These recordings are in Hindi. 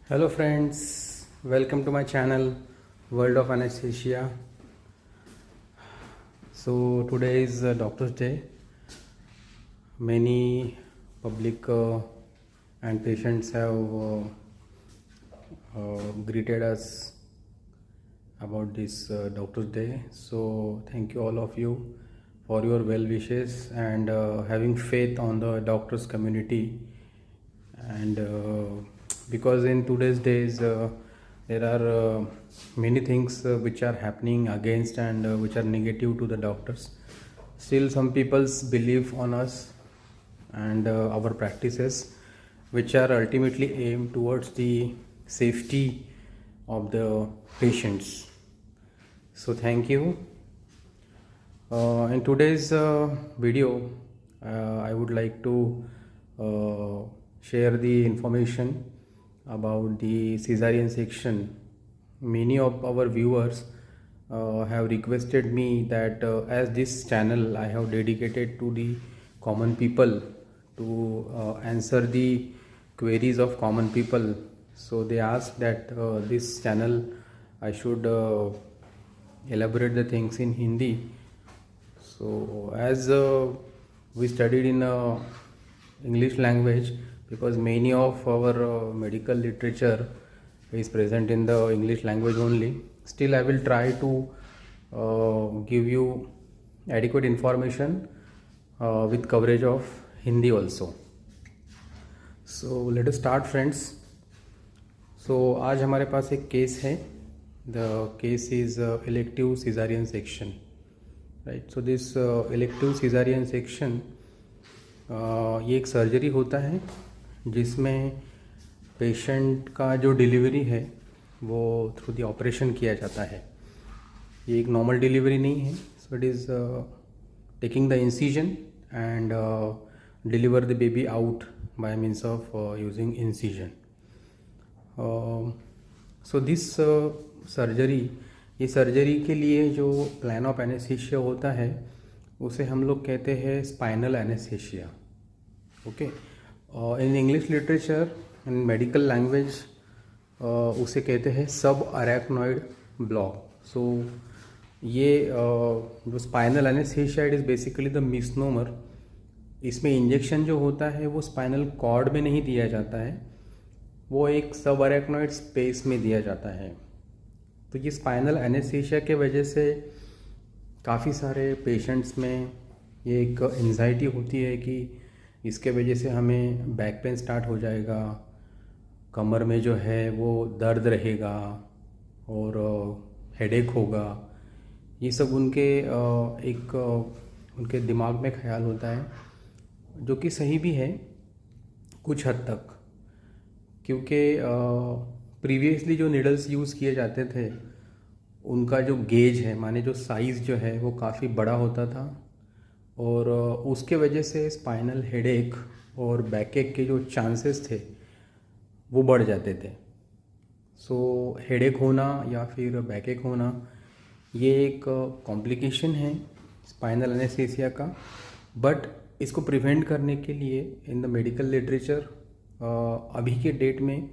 Hello friends, welcome to my channel World of Anesthesia. So today is Doctor's Day. Many public and patients have greeted us about this Doctor's Day. So thank you all of you for your well wishes and having faith on the doctors community. And because in today's days there are many things which are happening against and which are negative to the doctors, still some people's believe on us and our practices which are ultimately aimed towards the safety of the patients. So thank you. In today's video I would like to share the information about the cesarean section. Many of our viewers have requested me that as this channel I have dedicated to the common people to answer the queries of common people, so they asked that this channel I should elaborate the things in Hindi. So as we studied in English language, because many of our medical literature is present in the English language only, still I will try to give you adequate information with coverage of Hindi also. So let us start friends. So आज हमारे पास एक केस है. The case is elective cesarean section, right? So this elective cesarean section ये एक सर्जरी होता है जिसमें पेशेंट का जो डिलीवरी है वो थ्रू दी ऑपरेशन किया जाता है. ये एक नॉर्मल डिलीवरी नहीं है. So it is taking the incision and deliver the baby out by means of using incision. So this surgery, ये सर्जरी के लिए जो प्लान ऑफ एनेस्थीसिया होता है उसे हम लोग कहते हैं spinal anaesthesia. Okay, in English literature in medical language उसे कहते हैं सब अरेक्नॉइड ब्लॉक. सो ये जो spinal anaesthesia it is basically the misnomer. इसमें इंजेक्शन जो होता है वो स्पाइनल कॉर्ड में नहीं दिया जाता है, वो एक सब अरेक्नॉइड स्पेस में दिया जाता है. तो ये स्पाइनल एनेस्थीसिया के वजह से काफ़ी सारे पेशेंट्स में ये एक एंजाइटी होती है कि इसके वजह से हमें बैक पेन स्टार्ट हो जाएगा, कमर में जो है वो दर्द रहेगा और हेडेक होगा. ये सब उनके उनके दिमाग में ख्याल होता है, जो कि सही भी है कुछ हद तक, क्योंकि प्रीवियसली जो नीडल्स यूज़ किए जाते थे उनका जो गेज है, माने जो साइज़ जो है वो काफ़ी बड़ा होता था और उसके वजह से स्पाइनल हेडेक और बैकएक के जो चांसेस थे वो बढ़ जाते थे. सो हेडेक होना या फिर बैकएक होना ये एक कॉम्प्लिकेशन है स्पाइनल एनेस्थीसिया का. बट इसको प्रिवेंट करने के लिए इन द मेडिकल लिटरेचर अभी के डेट में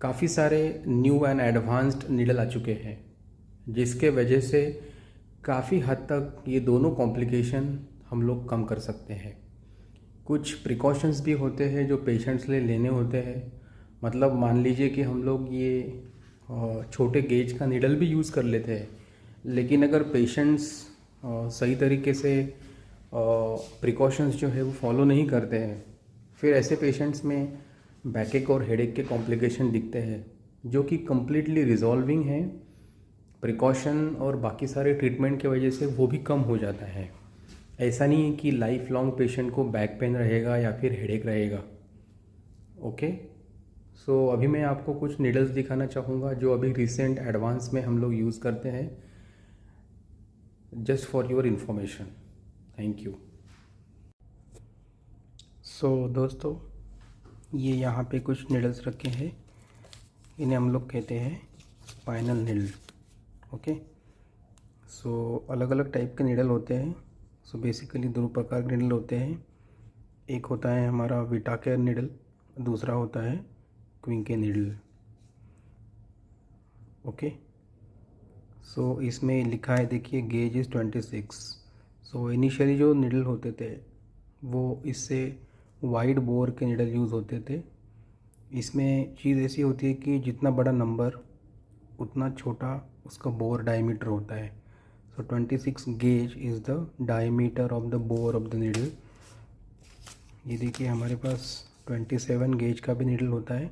काफ़ी सारे न्यू एंड एडवांस्ड नीडल आ चुके हैं, जिसके वजह से काफ़ी हद तक ये दोनों कॉम्प्लिकेशन हम लोग कम कर सकते हैं. कुछ प्रिकॉशंस भी होते हैं जो पेशेंट्स लिए लेने होते हैं. मतलब मान लीजिए कि हम लोग ये छोटे गेज का नीडल भी यूज़ कर लेते हैं, लेकिन अगर पेशेंट्स सही तरीके से प्रिकॉशंस जो है वो फॉलो नहीं करते हैं, फिर ऐसे पेशेंट्स में बैकएक और हेडेक के कॉम्प्लिकेशन दिखते हैं, जो कि कम्प्लीटली रिजॉल्विंग है. प्रिकॉशन और बाकी सारे ट्रीटमेंट की वजह से वो भी कम हो जाता है. ऐसा नहीं है कि लाइफ लॉन्ग पेशेंट को बैक पेन रहेगा या फिर हेडेक रहेगा. ओके, सो अभी मैं आपको कुछ नीडल्स दिखाना चाहूँगा जो अभी रिसेंट एडवांस में हम लोग यूज़ करते हैं, just for your information. Thank you. So दोस्तों, ये यहाँ पे कुछ नीडल्स रखे हैं, इन्हें हम लोग कहते हैं स्पाइनल नीडल. ओके, सो अलग अलग टाइप के नीडल होते हैं. सो बेसिकली दो प्रकार के नीडल होते हैं. एक होता है हमारा विटाकेयर नीडल, दूसरा होता है क्विंके नीडल. ओके। सो इसमें लिखा है, देखिए गेज इज़ 26। सो इनिशियली जो निडल होते थे वो इससे वाइड बोर के निडल यूज़ होते थे। इसमें चीज़ ऐसी होती है कि जितना बड़ा नंबर उतना छोटा उसका बोर डायमीटर होता है। सो 26 gauge is the diameter of the bore of the needle. ये देखिए हमारे पास 27 गेज का भी नीडल होता है।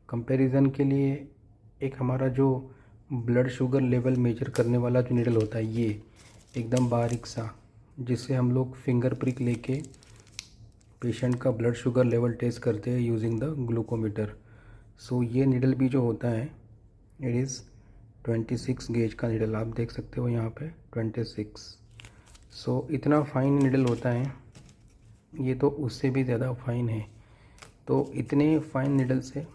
कंपैरिजन के लिए एक हमारा जो ब्लड शुगर लेवल मेजर करने वाला जो नीडल होता है, ये एकदम बारीक सा, जिससे हम लोग फिंगर प्रिक लेके पेशेंट का ब्लड शुगर लेवल टेस्ट करते हैं यूजिंग द ग्लूकोमीटर। सो ये नीडल भी जो होता है इट इज़ 26 गेज का नीडल, आप देख सकते हो यहाँ पे 26। सो इतना फाइन नीडल होता है, ये तो उससे भी ज़्यादा फाइन है। तो इतने फाइन नीडल से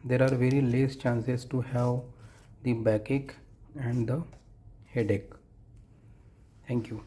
there are very less chances to have the backache and the headache. Thank you.